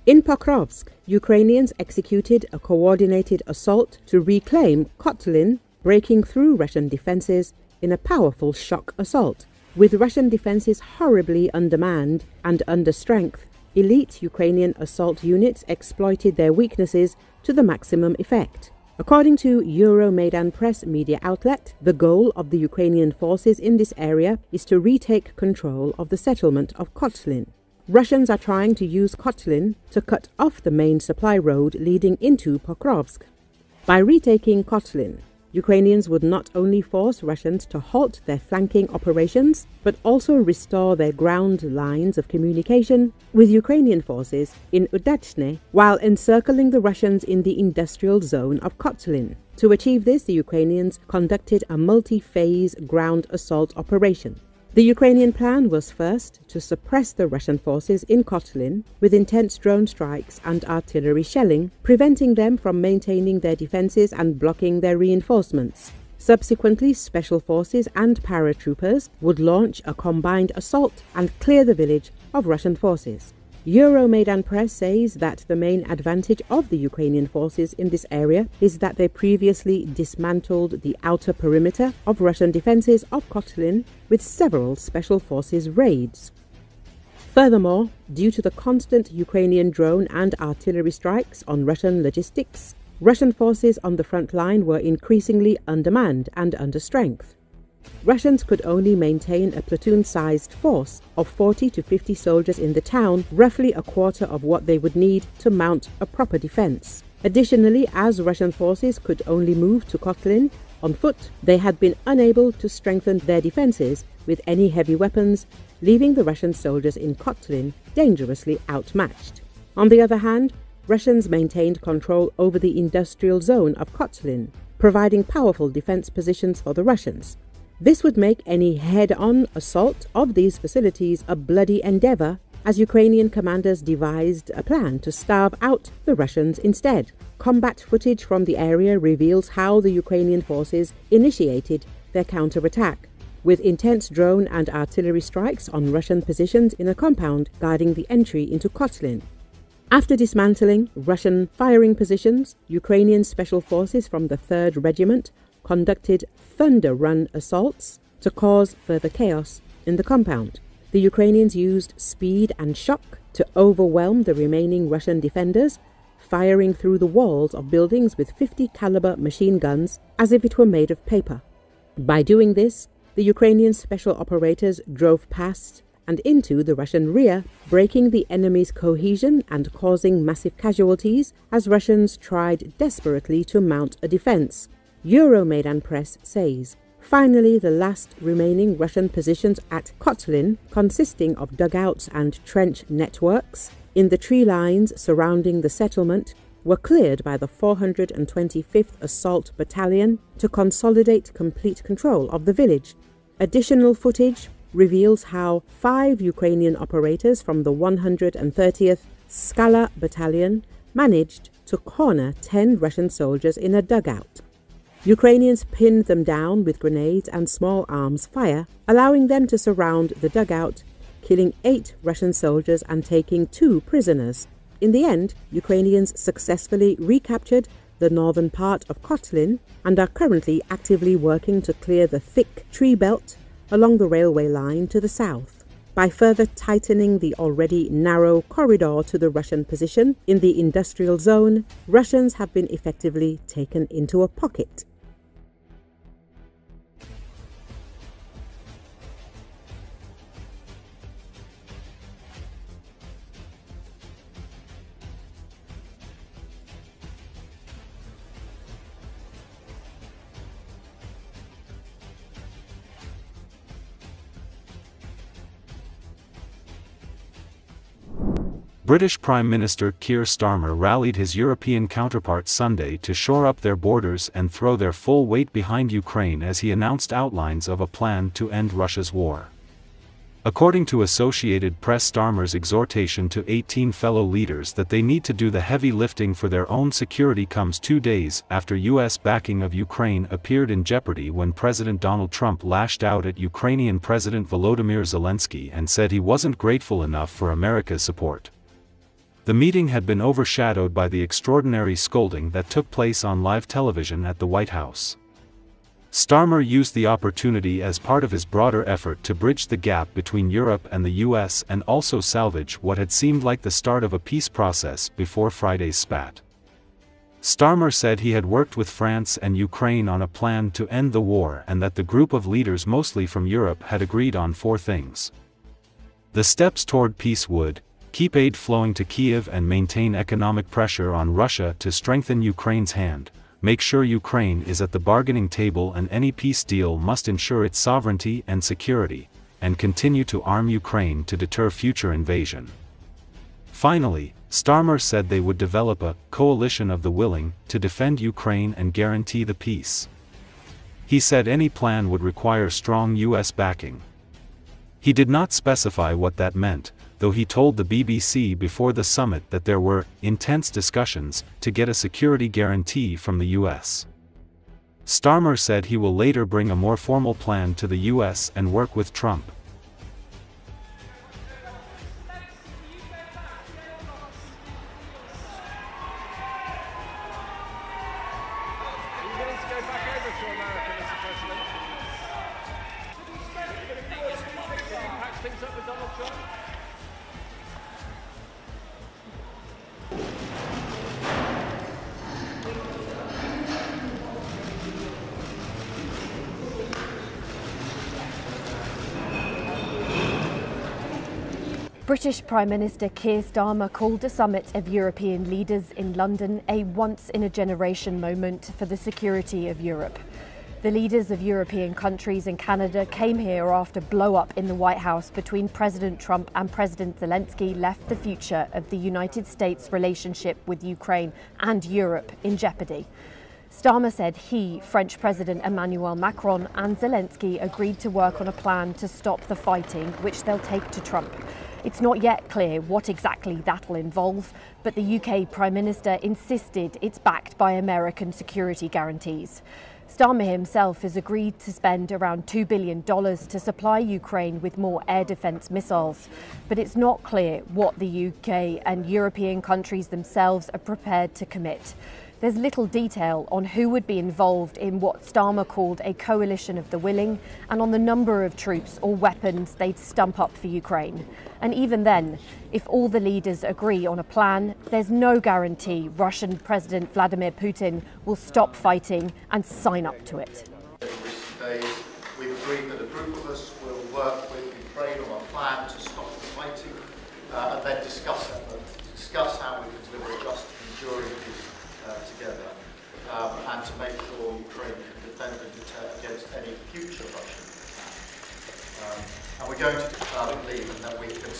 In Pokrovsk, Ukrainians executed a coordinated assault to reclaim Kotlyne, breaking through Russian defenses in a powerful shock assault. With Russian defenses horribly undermanned and understrength, elite Ukrainian assault units exploited their weaknesses to the maximum effect. According to Euromaidan Press media outlet, the goal of the Ukrainian forces in this area is to retake control of the settlement of Kotlyne. Russians are trying to use Kotlyne to cut off the main supply road leading into Pokrovsk. By retaking Kotlyne, Ukrainians would not only force Russians to halt their flanking operations, but also restore their ground lines of communication with Ukrainian forces in Udachne, while encircling the Russians in the industrial zone of Kotlyne. To achieve this, the Ukrainians conducted a multi-phase ground assault operation. The Ukrainian plan was first to suppress the Russian forces in Kotlyne with intense drone strikes and artillery shelling, preventing them from maintaining their defenses and blocking their reinforcements. Subsequently, special forces and paratroopers would launch a combined assault and clear the village of Russian forces. Euromaidan Press says that the main advantage of the Ukrainian forces in this area is that they previously dismantled the outer perimeter of Russian defenses of Kotlyne with several special forces raids. Furthermore, due to the constant Ukrainian drone and artillery strikes on Russian logistics, Russian forces on the front line were increasingly undermanned and understrength. Russians could only maintain a platoon-sized force of 40 to 50 soldiers in the town, roughly a quarter of what they would need to mount a proper defense. Additionally, as Russian forces could only move to Kotlyne on foot, they had been unable to strengthen their defenses with any heavy weapons, leaving the Russian soldiers in Kotlyne dangerously outmatched. On the other hand, Russians maintained control over the industrial zone of Kotlyne, providing powerful defense positions for the Russians. This would make any head-on assault of these facilities a bloody endeavor, as Ukrainian commanders devised a plan to starve out the Russians instead. Combat footage from the area reveals how the Ukrainian forces initiated their counterattack, with intense drone and artillery strikes on Russian positions in a compound guarding the entry into Kotlyne. After dismantling Russian firing positions, Ukrainian special forces from the 3rd Regiment conducted thunder run assaults to cause further chaos in the compound. The Ukrainians used speed and shock to overwhelm the remaining Russian defenders, firing through the walls of buildings with 50 caliber machine guns as if it were made of paper. By doing this, the Ukrainian special operators drove past and into the Russian rear, breaking the enemy's cohesion and causing massive casualties as Russians tried desperately to mount a defense. Euromaidan Press says. Finally, the last remaining Russian positions at Kotlyne, consisting of dugouts and trench networks in the tree lines surrounding the settlement, were cleared by the 425th Assault Battalion to consolidate complete control of the village. Additional footage reveals how 5 Ukrainian operators from the 130th Skala Battalion managed to corner 10 Russian soldiers in a dugout. Ukrainians pinned them down with grenades and small arms fire, allowing them to surround the dugout, killing 8 Russian soldiers and taking 2 prisoners. In the end, Ukrainians successfully recaptured the northern part of Kotlyne and are currently actively working to clear the thick tree belt along the railway line to the south. By further tightening the already narrow corridor to the Russian position in the industrial zone, Russians have been effectively taken into a pocket. British Prime Minister Keir Starmer rallied his European counterparts Sunday to shore up their borders and throw their full weight behind Ukraine as he announced outlines of a plan to end Russia's war. According to Associated Press, Starmer's exhortation to 18 fellow leaders that they need to do the heavy lifting for their own security comes 2 days after U.S. backing of Ukraine appeared in jeopardy when President Donald Trump lashed out at Ukrainian President Volodymyr Zelensky and said he wasn't grateful enough for America's support. The meeting had been overshadowed by the extraordinary scolding that took place on live television at the White House. Starmer used the opportunity as part of his broader effort to bridge the gap between Europe and the US and also salvage what had seemed like the start of a peace process before Friday's spat. Starmer said he had worked with France and Ukraine on a plan to end the war and that the group of leaders mostly from Europe had agreed on 4 things. The steps toward peace would keep aid flowing to Kiev and maintain economic pressure on Russia to strengthen Ukraine's hand, make sure Ukraine is at the bargaining table and any peace deal must ensure its sovereignty and security, and continue to arm Ukraine to deter future invasion. Finally, Starmer said they would develop a coalition of the willing to defend Ukraine and guarantee the peace. He said any plan would require strong US backing. He did not specify what that meant, though he told the BBC before the summit that there were intense discussions to get a security guarantee from the US. Starmer said he will later bring a more formal plan to the US and work with Trump. British Prime Minister Keir Starmer called a summit of European leaders in London a once-in-a-generation moment for the security of Europe. The leaders of European countries and Canada came here after blow-up in the White House between President Trump and President Zelenski left the future of the United States' relationship with Ukraine and Europe in jeopardy. Starmer said he, French President Emmanuel Macron and Zelensky agreed to work on a plan to stop the fighting, which they'll take to Trump. It's not yet clear what exactly that'll involve, but the UK Prime Minister insisted it's backed by American security guarantees. Starmer himself has agreed to spend around $2 billion to supply Ukraine with more air defence missiles, but it's not clear what the UK and European countries themselves are prepared to commit. There's little detail on who would be involved in what Starmer called a coalition of the willing and on the number of troops or weapons they'd stump up for Ukraine. And even then, if all the leaders agree on a plan, there's no guarantee Russian President Vladimir Putin will stop fighting and sign up to it. In recent days, we've agreed that a group of us will work with Ukraine on a plan to stop the fighting and then discuss how we can deliver a just and enduring peace together, and to make sure Ukraine can defend and deter against any future Russian. And we're going to believe that we can